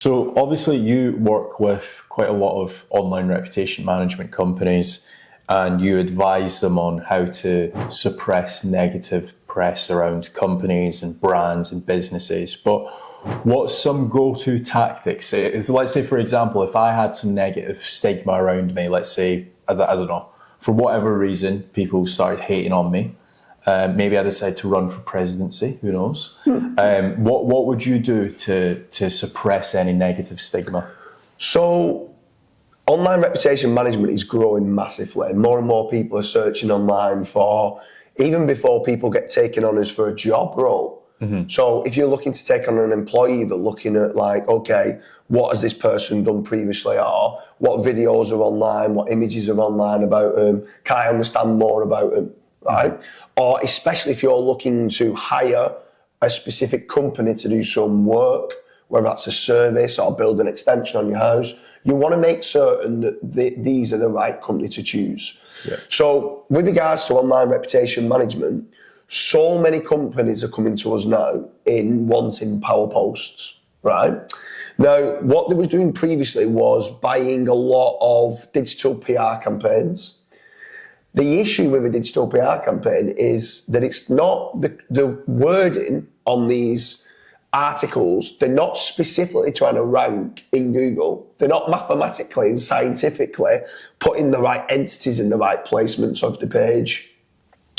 So obviously you work with quite a lot of online reputation management companies and you advise them on how to suppress negative press around companies and brands and businesses. But what's some go-to tactics? Let's say, for example, if I had some negative stigma around me, let's say, I don't know, for whatever reason, people started hating on me. Maybe I decide to run for presidency, who knows? What would you do to suppress any negative stigma? So, online reputation management is growing massively. More and more people are searching online for, even before people get taken on as for a job role. Mm-hmm. So if you're looking to take on an employee, they're looking at like, okay, what has this person done previously, or what videos are online, what images are online about them, can I understand more about them, right? Mm-hmm. Or especially if you're looking to hire a specific company to do some work, whether that's a service or build an extension on your house, you want to make certain that these are the right company to choose. Yeah. So with regards to online reputation management, so many companies are coming to us now in wanting PowerPosts, right? Now, what they was doing previously was buying a lot of digital PR campaigns. The issue with a digital PR campaign is that it's not the wording on these articles, they're not specifically trying to rank in Google. They're not mathematically and scientifically putting the right entities in the right placements of the page.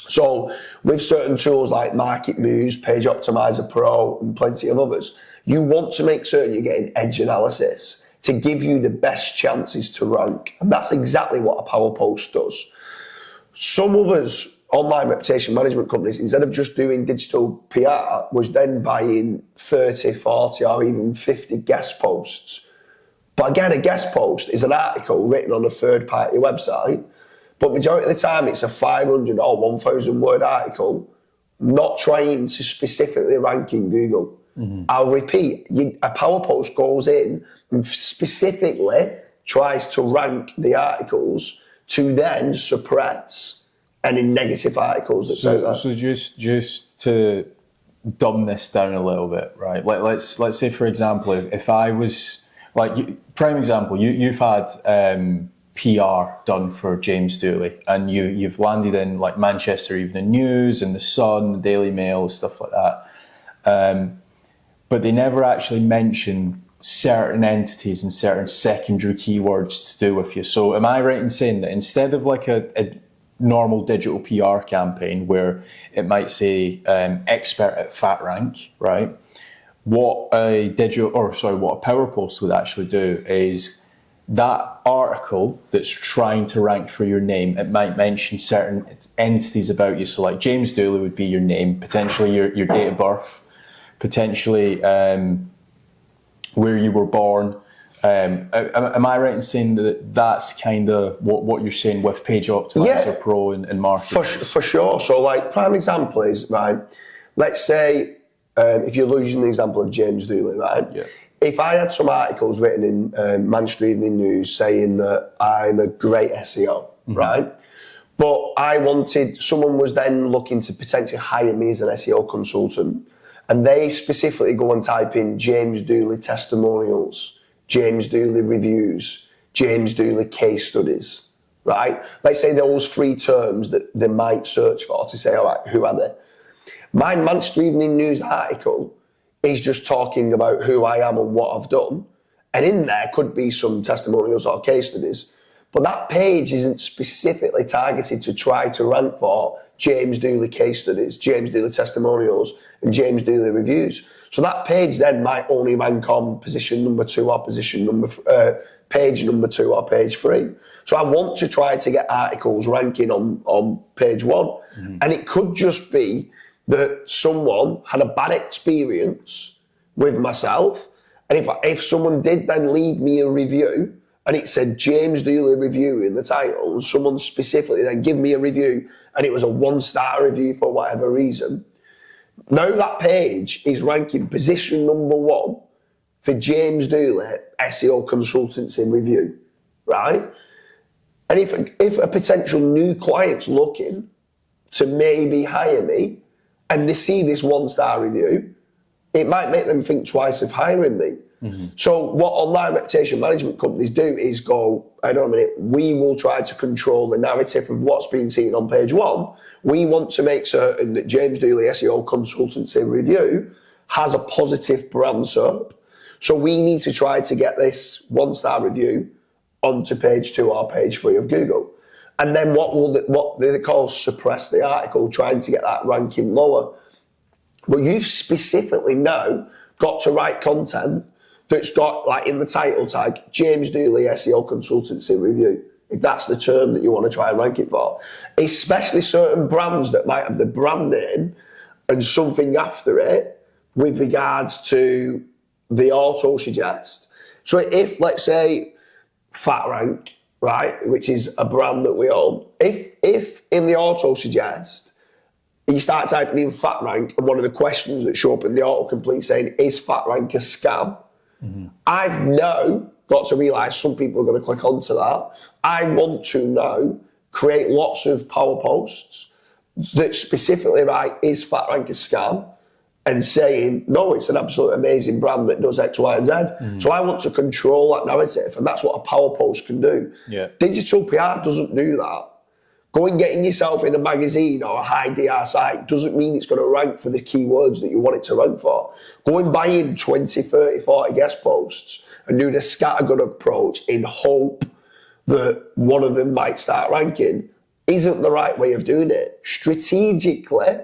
So with certain tools like Market Moves, Page Optimizer Pro, and plenty of others, you want to make certain you're getting edge analysis to give you the best chances to rank. And that's exactly what a PowerPost does. Some others, online reputation management companies, instead of just doing digital PR, was then buying 30, 40 or even 50 guest posts. But again, a guest post is an article written on a third-party website, but majority of the time it's a 500 or 1,000 word article, not trying to specifically rank in Google. Mm-hmm. I'll repeat, a PowerPost goes in and specifically tries to rank the articles to then suppress any negative articles that's out there. So just to dumb this down a little bit, right? Let's say, for example, if I was, like, prime example, you've had PR done for James Dooley, and you've landed in like Manchester Evening News and The Sun, the Daily Mail, stuff like that. But they never actually mention certain entities and certain secondary keywords to do with you. So am I right in saying that instead of like a normal digital PR campaign where it might say expert at fat rank, right? What a PowerPost would actually do is that article that's trying to rank for your name, it might mention certain entities about you. So like James Dooley would be your name, potentially your date of birth, potentially where you were born. Am I right in saying that that's kind of what you're saying with Page Optimizer Pro and Market? For sure. So like prime example is, right, let's say if you're using the example of James Dooley, right? Yeah. If I had some articles written in Manchester Evening News saying that I'm a great SEO, mm-hmm. right? But someone was then looking to potentially hire me as an SEO consultant, and they specifically go and type in James Dooley testimonials, James Dooley reviews, James Dooley case studies, right? Let's say those three terms that they might search for to say, all right, who are they? My Manchester Evening News article is just talking about who I am and what I've done. And in there could be some testimonials or case studies. But that page isn't specifically targeted to try to rank for James Dooley case studies, James Dooley testimonials, and James Dooley reviews. So that page then might only rank on position number 2 or page number 2 or page 3. So I want to try to get articles ranking on page 1. Mm-hmm. And it could just be that someone had a bad experience with myself. And if someone did then leave me a review and it said James Dooley review in the title, and someone specifically then give me a review and it was a 1-star review for whatever reason, now that page is ranking position number 1 for James Dooley SEO consultancy review, right? And if a potential new client's looking to maybe hire me and they see this 1-star review, it might make them think twice of hiring me. So what online reputation management companies do is go, hang on a minute, we will try to control the narrative of what's being seen on page one. We want to make certain that James Dooley SEO Consultancy Review has a positive brand SERP. So we need to try to get this 1-star review onto page 2 or page 3 of Google. And then what they call suppress the article, trying to get that ranking lower. But you've specifically now got to write content that's got, like in the title tag, James Dooley SEO Consultancy Review, if that's the term that you want to try and rank it for. Especially certain brands that might have the brand name and something after it with regards to the auto suggest. So if, let's say, Fat Rank, right, which is a brand that we own, if in the auto suggest, you start typing in Fat Rank and one of the questions that show up in the autocomplete saying, is Fat Rank a scam? I've now got to realise some people are going to click onto that. I want to now create lots of PowerPosts that specifically write, is Fat Rank a scam? And saying, no, it's an absolute amazing brand that does X, Y, and Z. So I want to control that narrative, and that's what a PowerPost can do. Yeah. Digital PR doesn't do that. Going getting yourself in a magazine or a high DR site doesn't mean it's going to rank for the keywords that you want it to rank for. Going buying 20, 30, 40 guest posts and doing a scattergun approach in hope that one of them might start ranking isn't the right way of doing it. Strategically,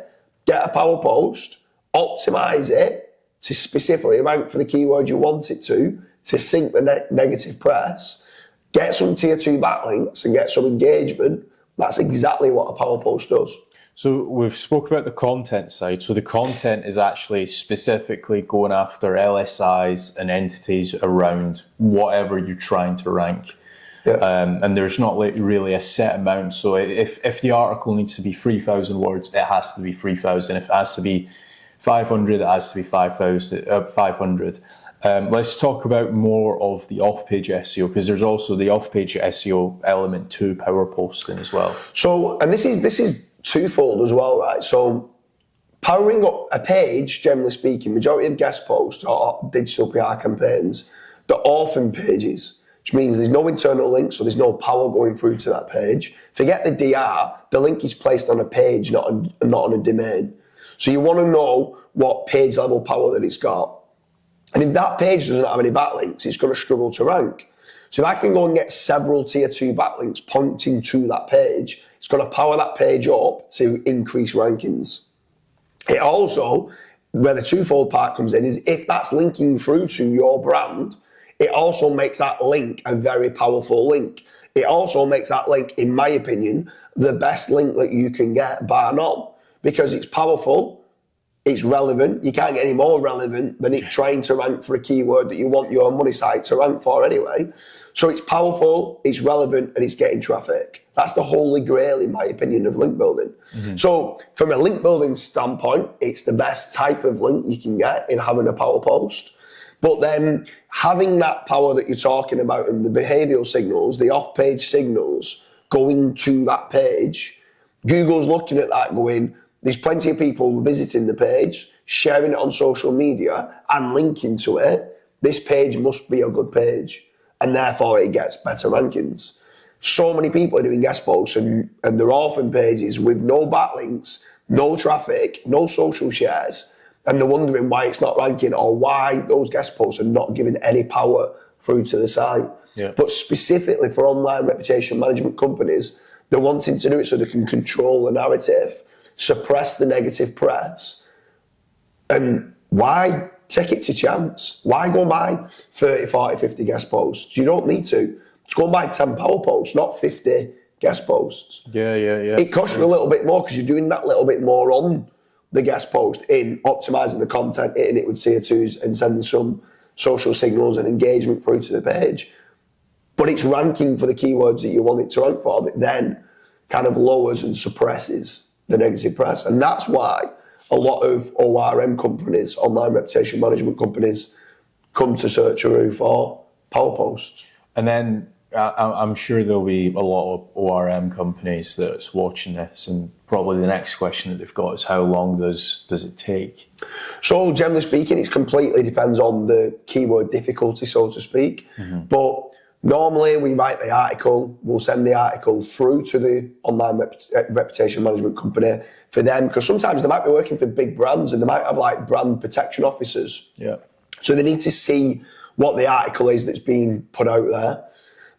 get a PowerPost, optimise it to specifically rank for the keyword you want it to sink the negative press, get some tier 2 backlinks and get some engagement. That's exactly what a PowerPost does. So we've spoke about the content side. So the content is actually specifically going after LSIs and entities around whatever you're trying to rank. Yeah. And there's not really a set amount. So if the article needs to be 3,000 words, it has to be 3,000. If it has to be 500, it has to be 500. Let's talk about more of the off-page SEO, because there's also the off-page SEO element to power posting as well. So, and this is twofold as well, right? So powering up a page, generally speaking, majority of guest posts or digital PR campaigns, they're orphan pages, which means there's no internal link, so there's no power going through to that page. Forget the DR, the link is placed on a page, not on a domain. So you want to know what page level power that it's got. And if that page doesn't have any backlinks, it's going to struggle to rank. So if I can go and get several tier 2 backlinks pointing to that page, it's going to power that page up to increase rankings. It also, where the twofold part comes in, is if that's linking through to your brand, it also makes that link a very powerful link. It also makes that link, in my opinion, the best link that you can get, bar none, because it's powerful. It's relevant. You can't get any more relevant than it trying to rank for a keyword that you want your money site to rank for anyway. So it's powerful, it's relevant, and it's getting traffic. That's the holy grail, in my opinion, of link building. So from a link building standpoint, it's the best type of link you can get in having a power post. But then having that power that you're talking about and the behavioural signals, the off-page signals going to that page, Google's looking at that going, there's plenty of people visiting the page, sharing it on social media and linking to it. This page must be a good page, and therefore it gets better rankings. So many people are doing guest posts and they're orphan pages with no backlinks, no traffic, no social shares, and they're wondering why it's not ranking or why those guest posts are not giving any power through to the site. Yeah. But specifically for online reputation management companies, they're wanting to do it so they can control the narrative, suppress the negative press. And why take it to chance? Why go buy 30, 40, 50 guest posts? You don't need to. Just go and buy 10 power posts, not 50 guest posts. Yeah. It costs you a little bit more because you're doing that little bit more on the guest post in optimising the content, hitting it with tier 2s and sending some social signals and engagement through to the page. But it's ranking for the keywords that you want it to rank for that then kind of lowers and suppresses the negative press. And that's why a lot of ORM companies, online reputation management companies, come to Searcheroo for power posts. And then I'm sure there'll be a lot of ORM companies that's watching this, and probably the next question that they've got is how long does it take? So generally speaking, it completely depends on the keyword difficulty, so to speak. But normally we write the article, we'll send the article through to the online reputation management company for them, because sometimes they might be working for big brands and they might have like brand protection officers. Yeah. So they need to see what the article is that's being put out there.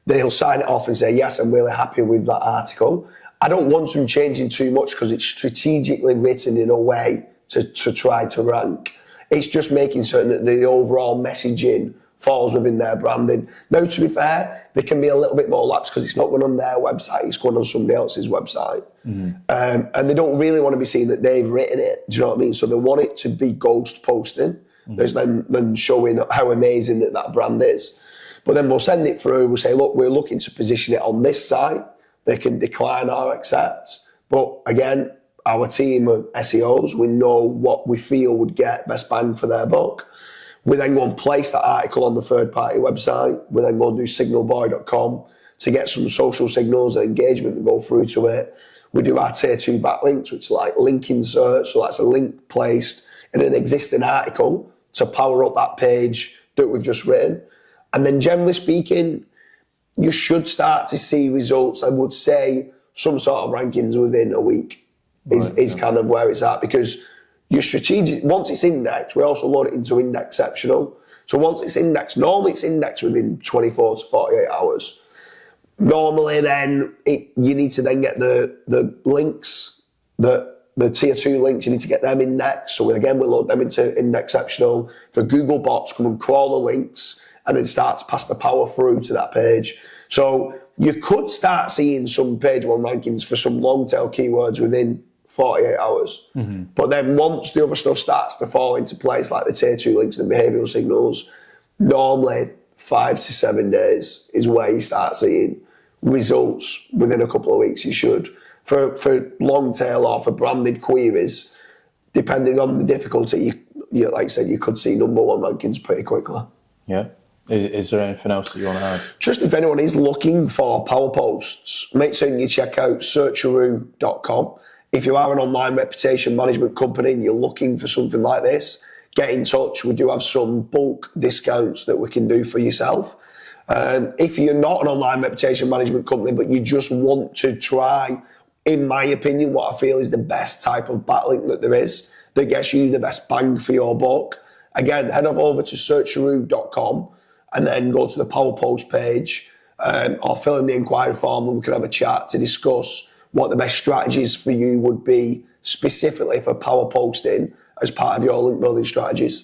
They'll sign it off and say, yes, I'm really happy with that article. I don't want them changing too much because it's strategically written in a way to try to rank. It's just making certain that the overall messaging falls within their branding. Now, to be fair, there can be a little bit more lapse because it's not going on their website, it's going on somebody else's website. And they don't really want to be seen that they've written it, do you know what I mean? So they want it to be ghost posting. There's then showing how amazing that brand is. But then we'll send it through, we'll say, look, we're looking to position it on this site. They can decline or accept. But again, our team of SEOs, we know what we feel would get best bang for their buck. We then go and place that article on the third-party website. We then go and do signalboy.com to get some social signals and engagement to go through to it. We do our tier 2 backlinks, which is like link insert. So that's a link placed in an existing article to power up that page that we've just written. And then generally speaking, you should start to see results. I would say some sort of rankings within a week is kind of where it's at, because your strategic, once it's indexed, we also load it into indexceptional. So once it's indexed, normally it's indexed within 24 to 48 hours. Normally then you need to then get the links, the tier 2 links, you need to get them indexed. So again, we load them into indexceptional. The Google bots come and crawl the links and then start to pass the power through to that page. So you could start seeing some page 1 rankings for some long tail keywords within 48 hours. But then once the other stuff starts to fall into place, like the tier 2 links and the behavioural signals, normally 5 to 7 days is where you start seeing results. Within a couple of weeks, you should. For long tail or for branded queries, depending on the difficulty, you like I said, you could see number 1 rankings pretty quickly. Yeah. Is there anything else that you want to add? Just if anyone is looking for PowerPosts, make sure you check out searcheroo.com. If you are an online reputation management company and you're looking for something like this, get in touch. We do have some bulk discounts that we can do for yourself. If you're not an online reputation management company, but you just want to try, in my opinion, what I feel is the best type of backlink that there is, that gets you the best bang for your buck, again, head over to searcheroo.com and then go to the PowerPost page or fill in the inquiry form and we can have a chat to discuss what the best strategies for you would be specifically for power posting as part of your link building strategies.